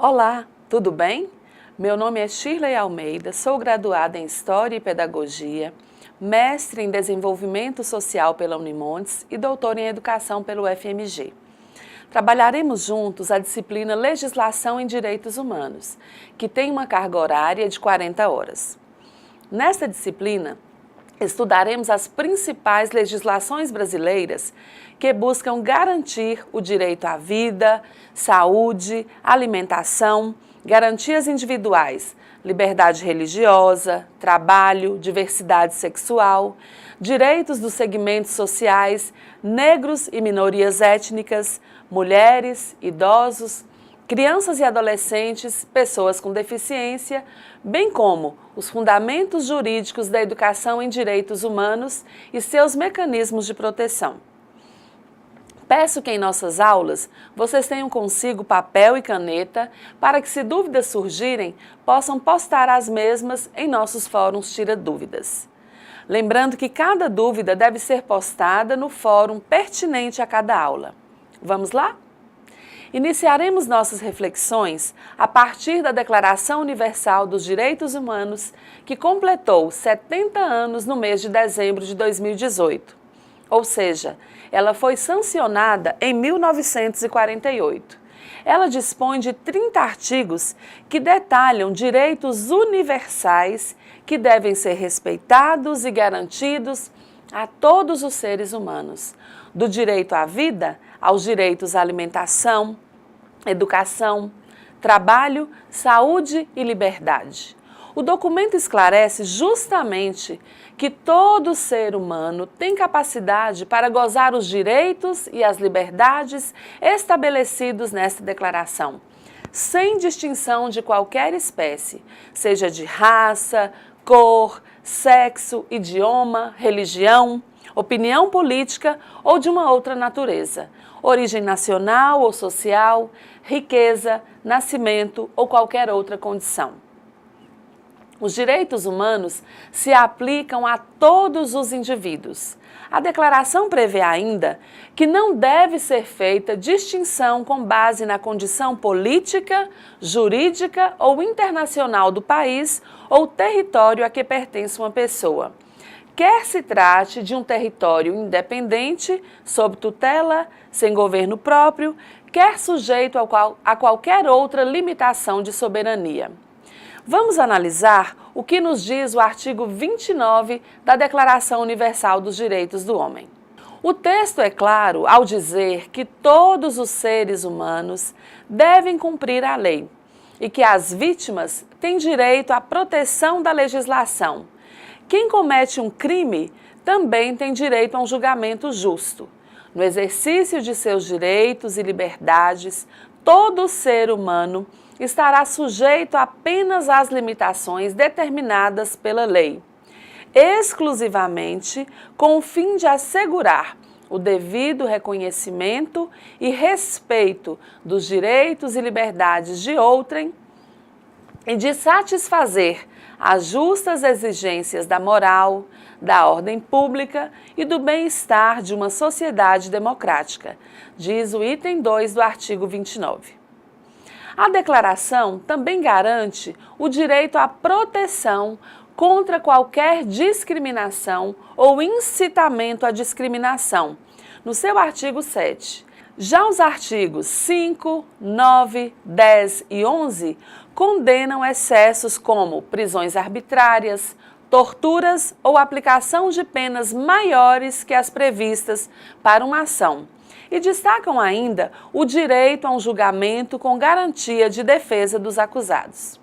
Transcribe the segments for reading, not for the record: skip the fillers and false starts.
Olá, tudo bem? Meu nome é Shirley Almeida, sou graduada em História e Pedagogia, mestre em Desenvolvimento Social pela Unimontes e doutora em Educação pelo UFMG. Trabalharemos juntos a disciplina Legislação em Direitos Humanos, que tem uma carga horária de 40 horas. Nesta disciplina, estudaremos as principais legislações brasileiras que buscam garantir o direito à vida, saúde, alimentação, garantias individuais, liberdade religiosa, trabalho, diversidade sexual, direitos dos segmentos sociais, negros e minorias étnicas, mulheres, idosos, crianças e adolescentes, pessoas com deficiência, bem como os fundamentos jurídicos da educação em direitos humanos e seus mecanismos de proteção. Peço que em nossas aulas vocês tenham consigo papel e caneta para que, se dúvidas surgirem, possam postar as mesmas em nossos fóruns Tira Dúvidas. Lembrando que cada dúvida deve ser postada no fórum pertinente a cada aula. Vamos lá? Iniciaremos nossas reflexões a partir da Declaração Universal dos Direitos Humanos, que completou 70 anos no mês de dezembro de 2018. Ou seja, ela foi sancionada em 1948. Ela dispõe de 30 artigos que detalham direitos universais que devem ser respeitados e garantidos a todos os seres humanos, do direito à vida aos direitos à alimentação, educação, trabalho, saúde e liberdade. O documento esclarece justamente que todo ser humano tem capacidade para gozar os direitos e as liberdades estabelecidos nesta declaração, sem distinção de qualquer espécie, seja de raça, cor, sexo, idioma, religião, opinião política ou de uma outra natureza, origem nacional ou social, riqueza, nascimento ou qualquer outra condição. Os direitos humanos se aplicam a todos os indivíduos. A declaração prevê ainda que não deve ser feita distinção com base na condição política, jurídica ou internacional do país ou território a que pertence uma pessoa, quer se trate de um território independente, sob tutela, sem governo próprio, quer sujeito a qualquer outra limitação de soberania. Vamos analisar o que nos diz o artigo 29 da Declaração Universal dos Direitos do Homem. O texto é claro ao dizer que todos os seres humanos devem cumprir a lei e que as vítimas têm direito à proteção da legislação. Quem comete um crime também tem direito a um julgamento justo. No exercício de seus direitos e liberdades, todo ser humano estará sujeito apenas às limitações determinadas pela lei, exclusivamente com o fim de assegurar o devido reconhecimento e respeito dos direitos e liberdades de outrem e de satisfazer as justas exigências da moral, da ordem pública e do bem-estar de uma sociedade democrática, diz o item 2 do artigo 29. A declaração também garante o direito à proteção contra qualquer discriminação ou incitamento à discriminação, no seu artigo 7. Já os artigos 5, 9, 10 e 11 condenam excessos como prisões arbitrárias, torturas ou aplicação de penas maiores que as previstas para uma ação. E destacam ainda o direito a um julgamento com garantia de defesa dos acusados.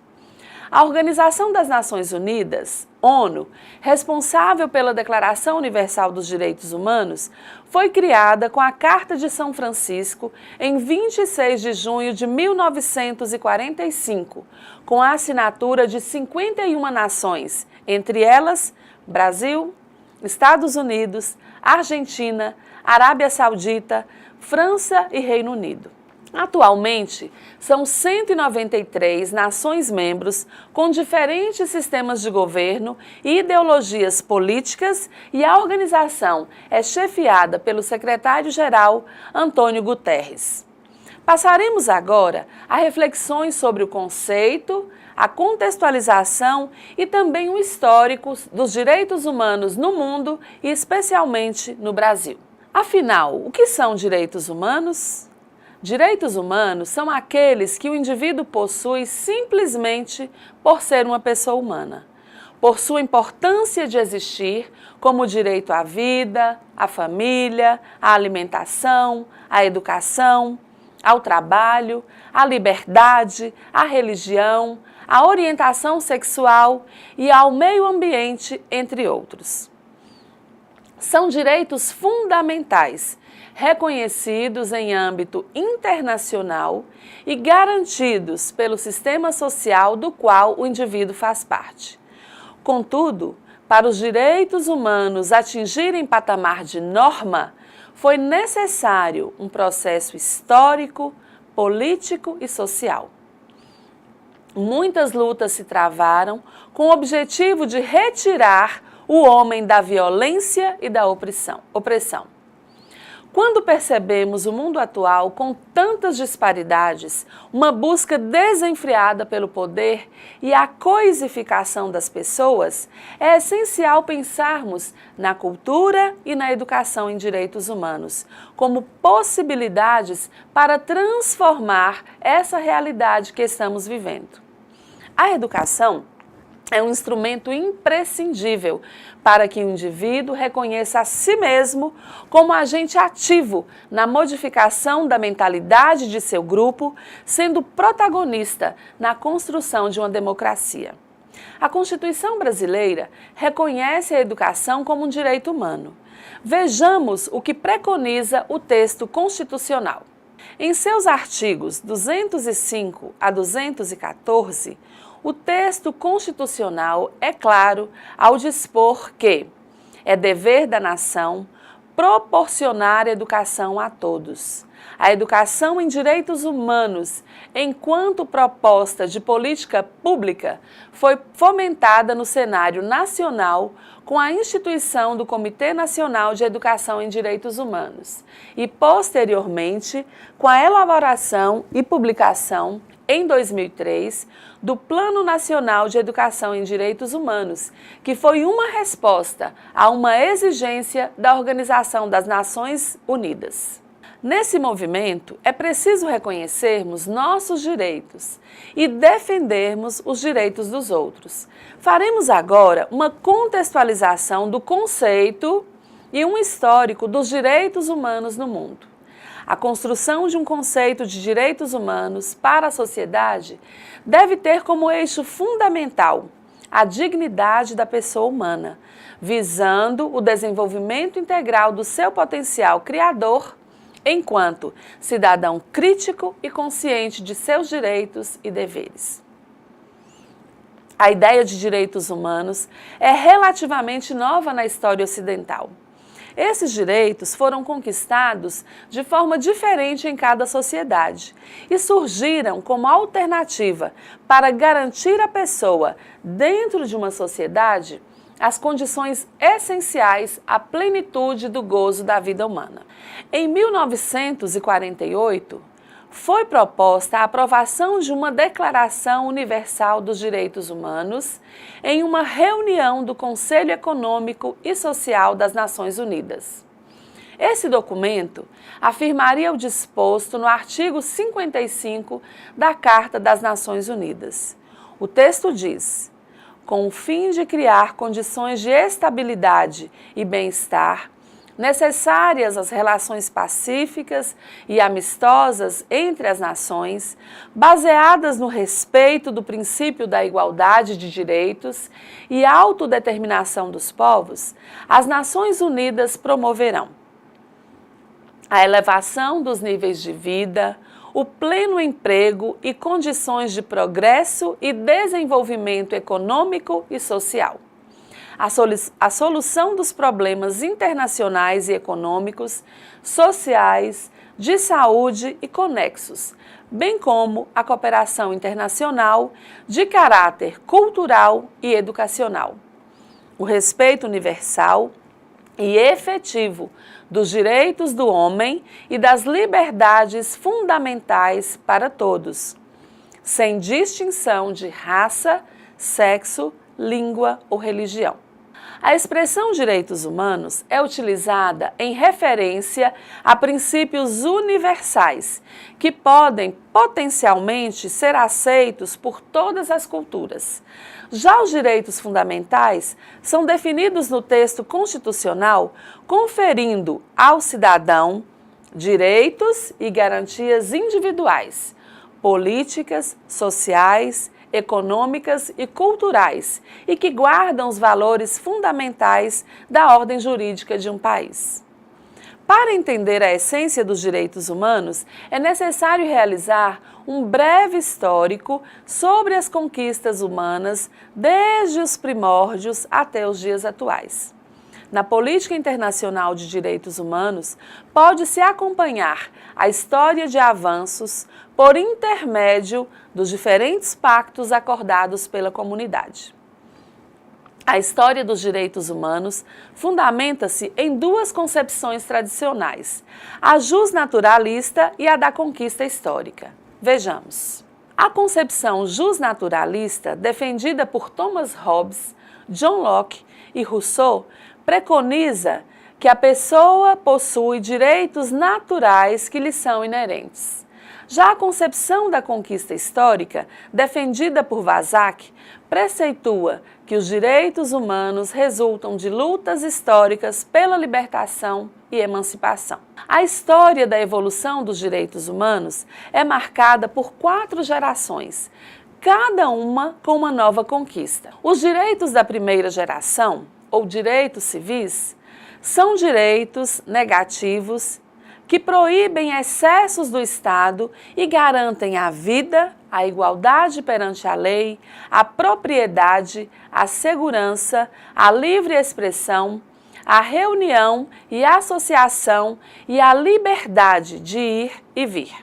A Organização das Nações Unidas, ONU, responsável pela Declaração Universal dos Direitos Humanos, foi criada com a Carta de São Francisco em 26 de junho de 1945, com a assinatura de 51 nações, entre elas Brasil, Estados Unidos, Argentina, Arábia Saudita, França e Reino Unido. Atualmente, são 193 nações-membros com diferentes sistemas de governo e ideologias políticas, e a organização é chefiada pelo secretário-geral Antônio Guterres. Passaremos agora a reflexões sobre o conceito, a contextualização e também o histórico dos direitos humanos no mundo e especialmente no Brasil. Afinal, o que são direitos humanos? Direitos humanos são aqueles que o indivíduo possui simplesmente por ser uma pessoa humana, por sua importância de existir, como o direito à vida, à família, à alimentação, à educação, ao trabalho, à liberdade, à religião, à orientação sexual e ao meio ambiente, entre outros. São direitos fundamentais, reconhecidos em âmbito internacional e garantidos pelo sistema social do qual o indivíduo faz parte. Contudo, para os direitos humanos atingirem patamar de norma, foi necessário um processo histórico, político e social. Muitas lutas se travaram com o objetivo de retirar o homem da violência e da opressão. Quando percebemos o mundo atual com tantas disparidades, uma busca desenfreada pelo poder e a coisificação das pessoas, é essencial pensarmos na cultura e na educação em direitos humanos como possibilidades para transformar essa realidade que estamos vivendo. A educação é um instrumento imprescindível para que o indivíduo reconheça a si mesmo como agente ativo na modificação da mentalidade de seu grupo, sendo protagonista na construção de uma democracia. A Constituição brasileira reconhece a educação como um direito humano. Vejamos o que preconiza o texto constitucional. Em seus artigos 205 a 214, o texto constitucional é claro ao dispor que é dever da nação proporcionar educação a todos. A educação em direitos humanos, enquanto proposta de política pública, foi fomentada no cenário nacional com a instituição do Comitê Nacional de Educação em Direitos Humanos e, posteriormente, com a elaboração e publicação, em 2003, do Plano Nacional de Educação em Direitos Humanos, que foi uma resposta a uma exigência da Organização das Nações Unidas. Nesse movimento, é preciso reconhecermos nossos direitos e defendermos os direitos dos outros. Faremos agora uma contextualização do conceito e um histórico dos direitos humanos no mundo. A construção de um conceito de direitos humanos para a sociedade deve ter como eixo fundamental a dignidade da pessoa humana, visando o desenvolvimento integral do seu potencial criador, enquanto cidadão crítico e consciente de seus direitos e deveres. A ideia de direitos humanos é relativamente nova na história ocidental. Esses direitos foram conquistados de forma diferente em cada sociedade e surgiram como alternativa para garantir à pessoa, dentro de uma sociedade, as condições essenciais à plenitude do gozo da vida humana. Em 1948, foi proposta a aprovação de uma Declaração Universal dos Direitos Humanos em uma reunião do Conselho Econômico e Social das Nações Unidas. Esse documento afirmaria o disposto no artigo 55 da Carta das Nações Unidas. O texto diz: com o fim de criar condições de estabilidade e bem-estar, necessárias às relações pacíficas e amistosas entre as nações, baseadas no respeito do princípio da igualdade de direitos e autodeterminação dos povos, as Nações Unidas promoverão a elevação dos níveis de vida, o pleno emprego e condições de progresso e desenvolvimento econômico e social. A solução dos problemas internacionais e econômicos, sociais, de saúde e conexos, bem como a cooperação internacional de caráter cultural e educacional. O respeito universal e efetivo dos direitos do homem e das liberdades fundamentais para todos, sem distinção de raça, sexo, língua ou religião. A expressão direitos humanos é utilizada em referência a princípios universais que podem potencialmente ser aceitos por todas as culturas. Já os direitos fundamentais são definidos no texto constitucional, conferindo ao cidadão direitos e garantias individuais, políticas, sociais, econômicas e culturais e que guardam os valores fundamentais da ordem jurídica de um país. Para entender a essência dos direitos humanos, é necessário realizar um breve histórico sobre as conquistas humanas desde os primórdios até os dias atuais. Na política internacional de direitos humanos, pode-se acompanhar a história de avanços por intermédio dos diferentes pactos acordados pela comunidade. A história dos direitos humanos fundamenta-se em duas concepções tradicionais, a justnaturalista e a da conquista histórica. Vejamos. A concepção justnaturalista, defendida por Thomas Hobbes, John Locke e Rousseau, preconiza que a pessoa possui direitos naturais que lhe são inerentes. Já a concepção da conquista histórica, defendida por Vazac, preceitua que os direitos humanos resultam de lutas históricas pela libertação e emancipação. A história da evolução dos direitos humanos é marcada por 4 gerações, cada uma com uma nova conquista. Os direitos da primeira geração, ou direitos civis, são direitos negativos que proíbem excessos do Estado e garantem a vida, a igualdade perante a lei, a propriedade, a segurança, a livre expressão, a reunião e associação e a liberdade de ir e vir.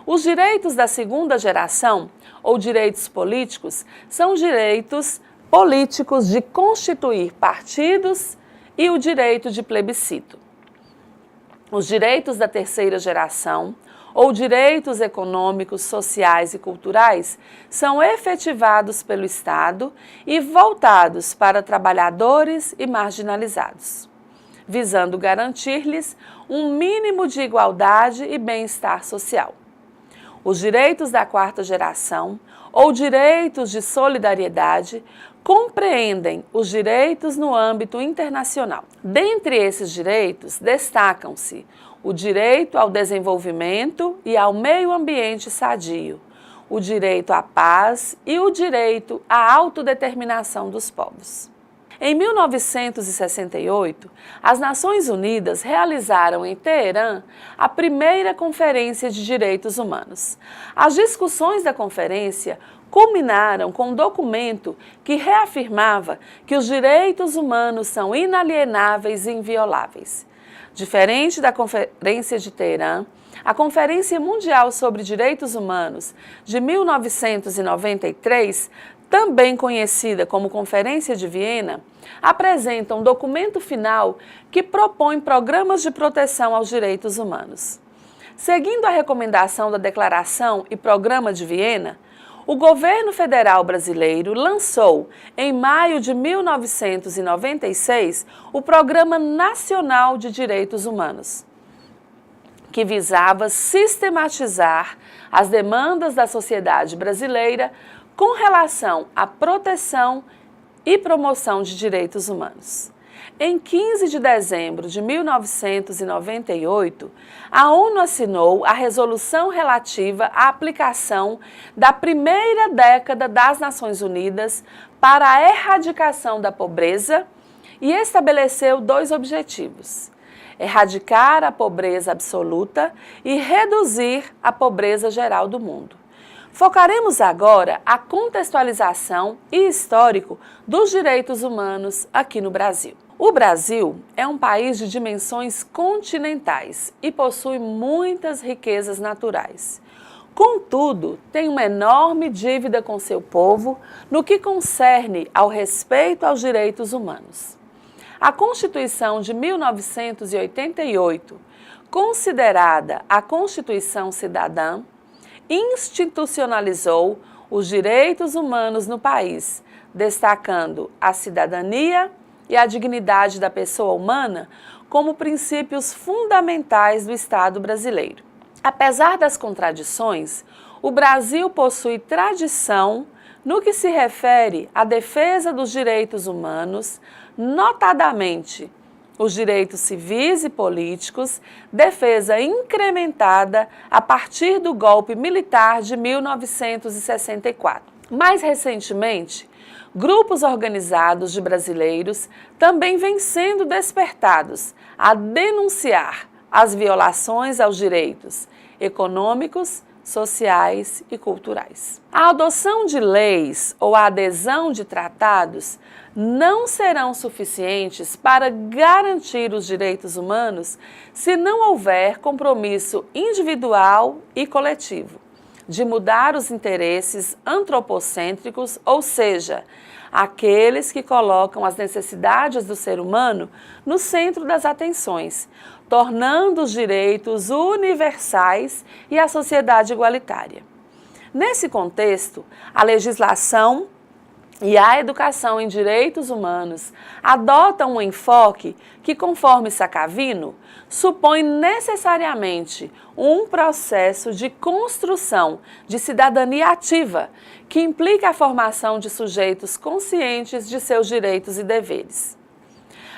Os direitos da segunda geração, ou direitos políticos, são direitos políticos de constituir partidos e o direito de plebiscito. Os direitos da terceira geração, ou direitos econômicos, sociais e culturais, são efetivados pelo Estado e voltados para trabalhadores e marginalizados, visando garantir-lhes um mínimo de igualdade e bem-estar social. Os direitos da quarta geração, ou direitos de solidariedade, compreendem os direitos no âmbito internacional. Dentre esses direitos, destacam-se o direito ao desenvolvimento e ao meio ambiente sadio, o direito à paz e o direito à autodeterminação dos povos. Em 1968, as Nações Unidas realizaram em Teherã a primeira Conferência de Direitos Humanos. As discussões da conferência culminaram com um documento que reafirmava que os direitos humanos são inalienáveis e invioláveis. Diferente da Conferência de Teherã, a Conferência Mundial sobre Direitos Humanos de 1993, também conhecida como Conferência de Viena, apresenta um documento final que propõe programas de proteção aos direitos humanos. Seguindo a recomendação da Declaração e Programa de Viena, o governo federal brasileiro lançou, em maio de 1996, o Programa Nacional de Direitos Humanos, que visava sistematizar as demandas da sociedade brasileira com relação à proteção e promoção de direitos humanos. Em 15 de dezembro de 1998, a ONU assinou a resolução relativa à aplicação da primeira década das Nações Unidas para a erradicação da pobreza e estabeleceu 2 objetivos: erradicar a pobreza absoluta e reduzir a pobreza geral do mundo. Focaremos agora a contextualização e histórico dos direitos humanos aqui no Brasil. O Brasil é um país de dimensões continentais e possui muitas riquezas naturais. Contudo, tem uma enorme dívida com seu povo no que concerne ao respeito aos direitos humanos. A Constituição de 1988, considerada a Constituição Cidadã, institucionalizou os direitos humanos no país, destacando a cidadania e a dignidade da pessoa humana como princípios fundamentais do Estado brasileiro. Apesar das contradições, o Brasil possui tradição no que se refere à defesa dos direitos humanos, notadamente os direitos civis e políticos, defesa incrementada a partir do golpe militar de 1964. Mais recentemente, grupos organizados de brasileiros também vêm sendo despertados a denunciar as violações aos direitos econômicos, sociais e culturais. A adoção de leis ou a adesão de tratados não serão suficientes para garantir os direitos humanos se não houver compromisso individual e coletivo de mudar os interesses antropocêntricos, ou seja, aqueles que colocam as necessidades do ser humano no centro das atenções, tornando os direitos universais e a sociedade igualitária. Nesse contexto, a legislação e a educação em direitos humanos adotam um enfoque que, conforme Saccavino, supõe necessariamente um processo de construção de cidadania ativa, que implica a formação de sujeitos conscientes de seus direitos e deveres.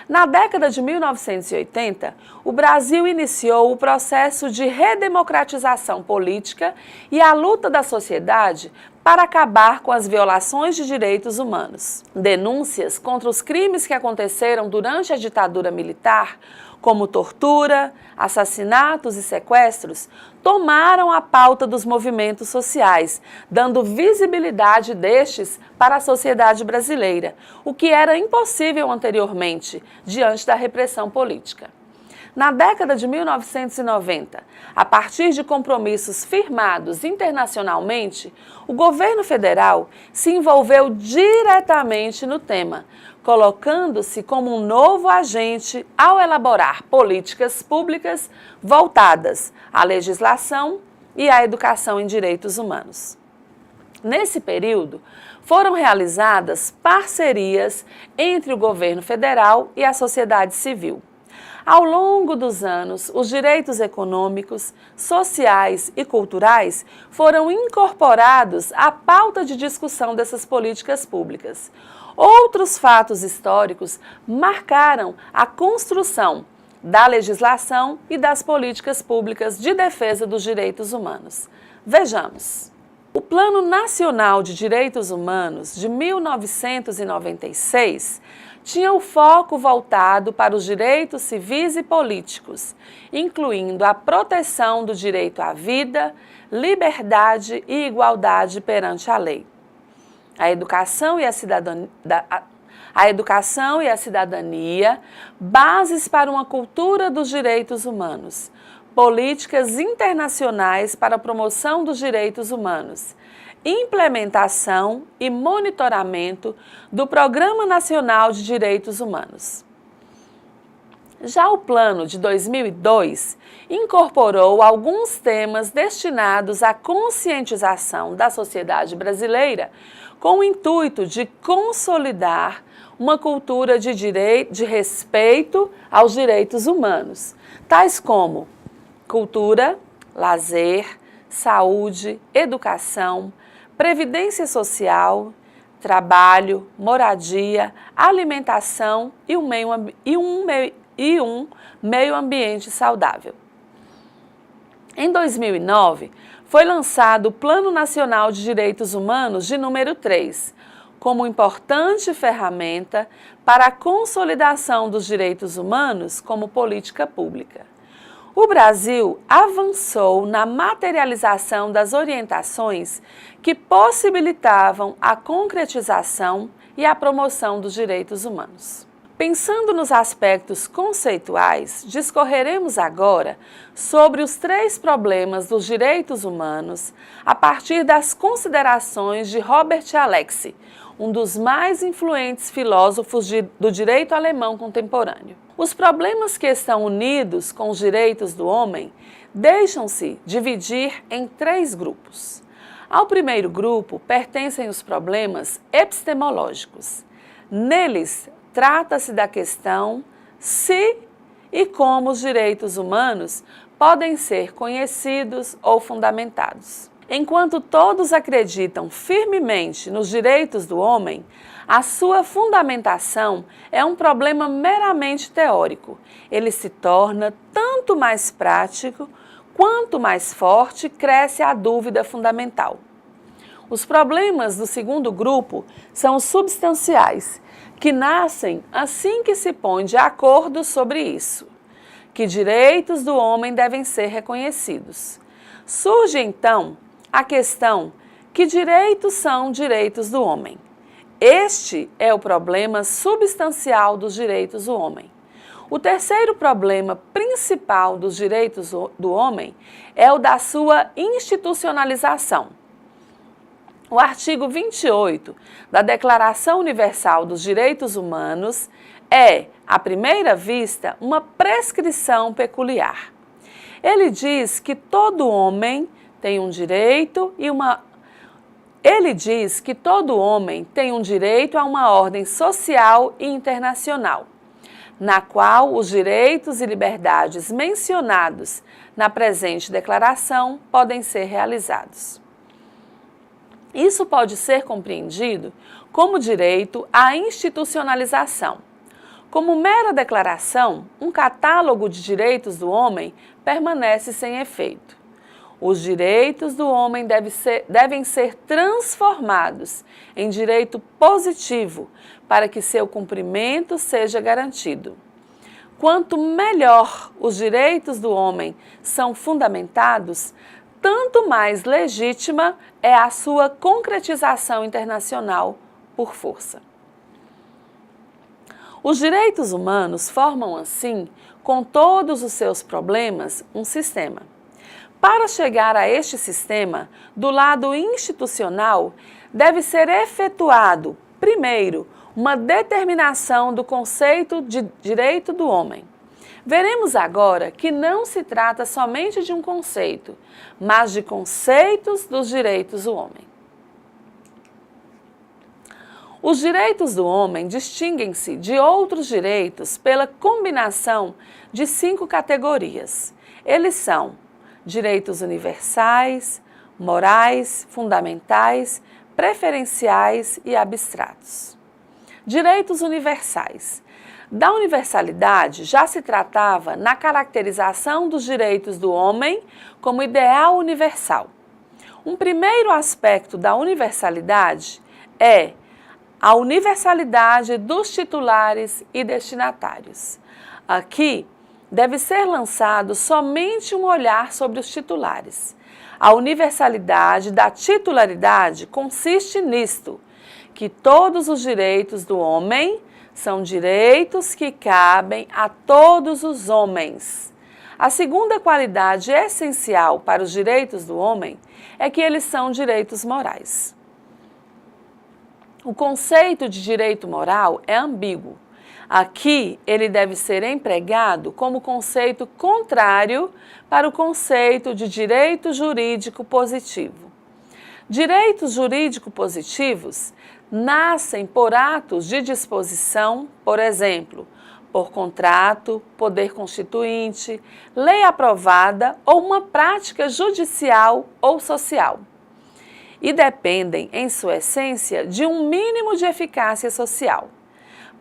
Na década de 1980, o Brasil iniciou o processo de redemocratização política e a luta da sociedade para acabar com as violações de direitos humanos. Denúncias contra os crimes que aconteceram durante a ditadura militar, como tortura, assassinatos e sequestros, tomaram a pauta dos movimentos sociais, dando visibilidade destes para a sociedade brasileira, o que era impossível anteriormente, diante da repressão política. Na década de 1990, a partir de compromissos firmados internacionalmente, o governo federal se envolveu diretamente no tema, colocando-se como um novo agente ao elaborar políticas públicas voltadas à legislação e à educação em direitos humanos. Nesse período, foram realizadas parcerias entre o governo federal e a sociedade civil. Ao longo dos anos, os direitos econômicos, sociais e culturais foram incorporados à pauta de discussão dessas políticas públicas. Outros fatos históricos marcaram a construção da legislação e das políticas públicas de defesa dos direitos humanos. Vejamos. O Plano Nacional de Direitos Humanos de 1996 tinha o foco voltado para os direitos civis e políticos, incluindo a proteção do direito à vida, liberdade e igualdade perante a lei. A educação e a cidadania, bases para uma cultura dos direitos humanos, políticas internacionais para a promoção dos direitos humanos, implementação e monitoramento do Programa Nacional de Direitos Humanos. Já o plano de 2002 incorporou alguns temas destinados à conscientização da sociedade brasileira com o intuito de consolidar uma cultura de respeito aos direitos humanos, tais como cultura, lazer, saúde, educação, previdência social, trabalho, moradia, alimentação e um meio ambiente saudável. Em 2009, foi lançado o Plano Nacional de Direitos Humanos de número 3, como importante ferramenta para a consolidação dos direitos humanos como política pública. O Brasil avançou na materialização das orientações que possibilitavam a concretização e a promoção dos direitos humanos. Pensando nos aspectos conceituais, discorreremos agora sobre os 3 problemas dos direitos humanos a partir das considerações de Robert Alexy, um dos mais influentes filósofos do direito alemão contemporâneo. Os problemas que estão unidos com os direitos do homem deixam-se dividir em 3 grupos. Ao primeiro grupo pertencem os problemas epistemológicos. Neles, trata-se da questão se e como os direitos humanos podem ser conhecidos ou fundamentados. Enquanto todos acreditam firmemente nos direitos do homem, a sua fundamentação é um problema meramente teórico. Ele se torna tanto mais prático quanto mais forte cresce a dúvida fundamental. Os problemas do segundo grupo são os substanciais, que nascem assim que se põe de acordo sobre isso, que direitos do homem devem ser reconhecidos. Surge então a questão: que direitos são direitos do homem? Este é o problema substancial dos direitos do homem. O terceiro problema principal dos direitos do homem é o da sua institucionalização. O artigo 28 da Declaração Universal dos Direitos Humanos é, à primeira vista, uma prescrição peculiar. Ele diz que todo homem tem um direito a uma ordem social e internacional, na qual os direitos e liberdades mencionados na presente declaração podem ser realizados. Isso pode ser compreendido como direito à institucionalização. Como mera declaração, um catálogo de direitos do homem permanece sem efeito. Os direitos do homem devem ser transformados em direito positivo para que seu cumprimento seja garantido. Quanto melhor os direitos do homem são fundamentados, tanto mais legítima é a sua concretização internacional por força. Os direitos humanos formam, assim, com todos os seus problemas, um sistema. Para chegar a este sistema, do lado institucional, deve ser efetuado, primeiro, uma determinação do conceito de direito do homem. Veremos agora que não se trata somente de um conceito, mas de conceitos dos direitos do homem. Os direitos do homem distinguem-se de outros direitos pela combinação de 5 categorias. Eles são direitos universais, morais, fundamentais, preferenciais e abstratos. Direitos universais. Da universalidade já se tratava na caracterização dos direitos do homem como ideal universal. Um primeiro aspecto da universalidade é a universalidade dos titulares e destinatários. Aqui deve ser lançado somente um olhar sobre os titulares. A universalidade da titularidade consiste nisto, que todos os direitos do homem são direitos que cabem a todos os homens. A segunda qualidade essencial para os direitos do homem é que eles são direitos morais. O conceito de direito moral é ambíguo. Aqui, ele deve ser empregado como conceito contrário para o conceito de direito jurídico positivo. Direitos jurídico positivos nascem por atos de disposição, por exemplo, por contrato, poder constituinte, lei aprovada ou uma prática judicial ou social. E dependem, em sua essência, de um mínimo de eficácia social.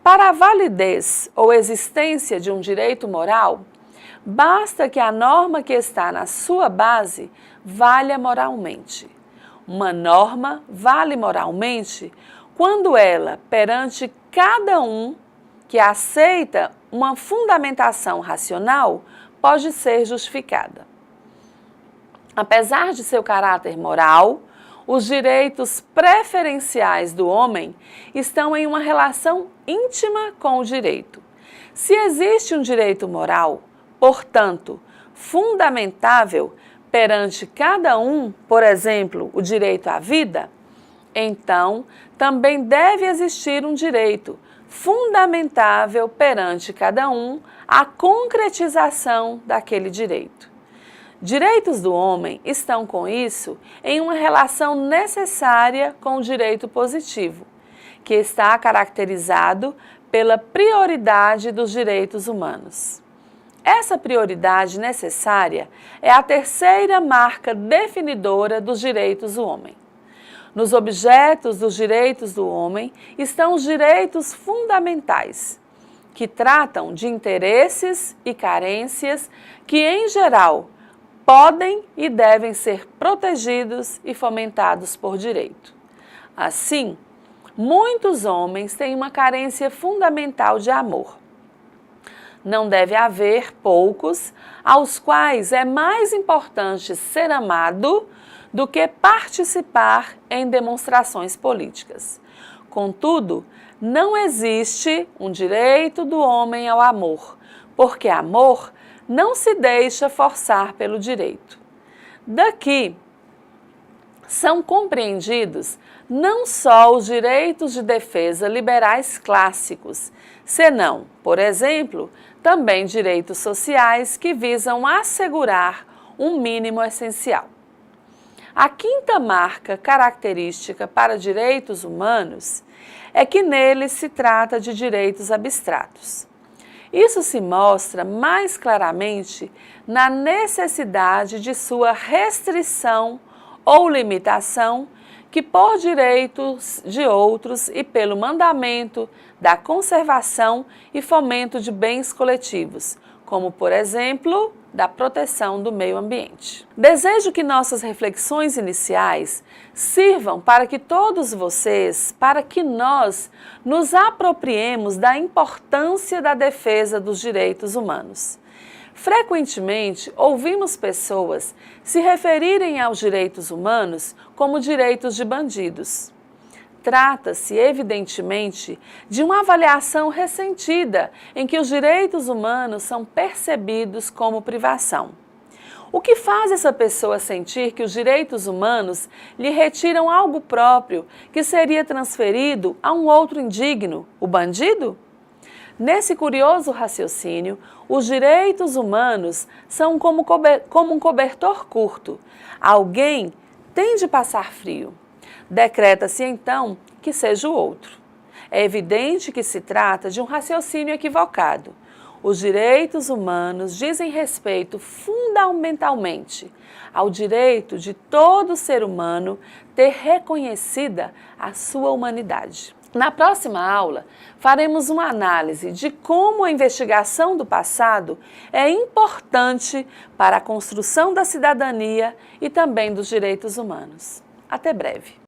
Para a validez ou existência de um direito moral, basta que a norma que está na sua base valha moralmente. Uma norma vale moralmente quando ela, perante cada um que aceita uma fundamentação racional, pode ser justificada. Apesar de seu caráter moral, os direitos preferenciais do homem estão em uma relação íntima com o direito. Se existe um direito moral, portanto, fundamentável perante cada um, por exemplo, o direito à vida, então também deve existir um direito fundamentável perante cada um à concretização daquele direito. Direitos do homem estão, com isso, em uma relação necessária com o direito positivo, que está caracterizado pela prioridade dos direitos humanos. Essa prioridade necessária é a terceira marca definidora dos direitos do homem. Nos objetos dos direitos do homem estão os direitos fundamentais, que tratam de interesses e carências que, em geral, podem e devem ser protegidos e fomentados por direito. Assim, muitos homens têm uma carência fundamental de amor. Não deve haver poucos aos quais é mais importante ser amado do que participar em demonstrações políticas. Contudo, não existe um direito do homem ao amor, porque amor não se deixa forçar pelo direito. Daqui são compreendidos não só os direitos de defesa liberais clássicos, senão, por exemplo, também direitos sociais que visam assegurar um mínimo essencial. A quinta marca característica para direitos humanos é que neles se trata de direitos abstratos. Isso se mostra mais claramente na necessidade de sua restrição ou limitação, que por direitos de outros e pelo mandamento da conservação e fomento de bens coletivos, como, por exemplo, da proteção do meio ambiente. Desejo que nossas reflexões iniciais sirvam para que todos vocês, para que nós nos apropriemos da importância da defesa dos direitos humanos. Frequentemente, ouvimos pessoas se referirem aos direitos humanos como direitos de bandidos. Trata-se, evidentemente, de uma avaliação ressentida em que os direitos humanos são percebidos como privação. O que faz essa pessoa sentir que os direitos humanos lhe retiram algo próprio que seria transferido a um outro indigno, o bandido? Nesse curioso raciocínio, os direitos humanos são como um cobertor curto. Alguém tem de passar frio. Decreta-se, então, que seja o outro. É evidente que se trata de um raciocínio equivocado. Os direitos humanos dizem respeito fundamentalmente ao direito de todo ser humano ter reconhecida a sua humanidade. Na próxima aula, faremos uma análise de como a investigação do passado é importante para a construção da cidadania e também dos direitos humanos. Até breve.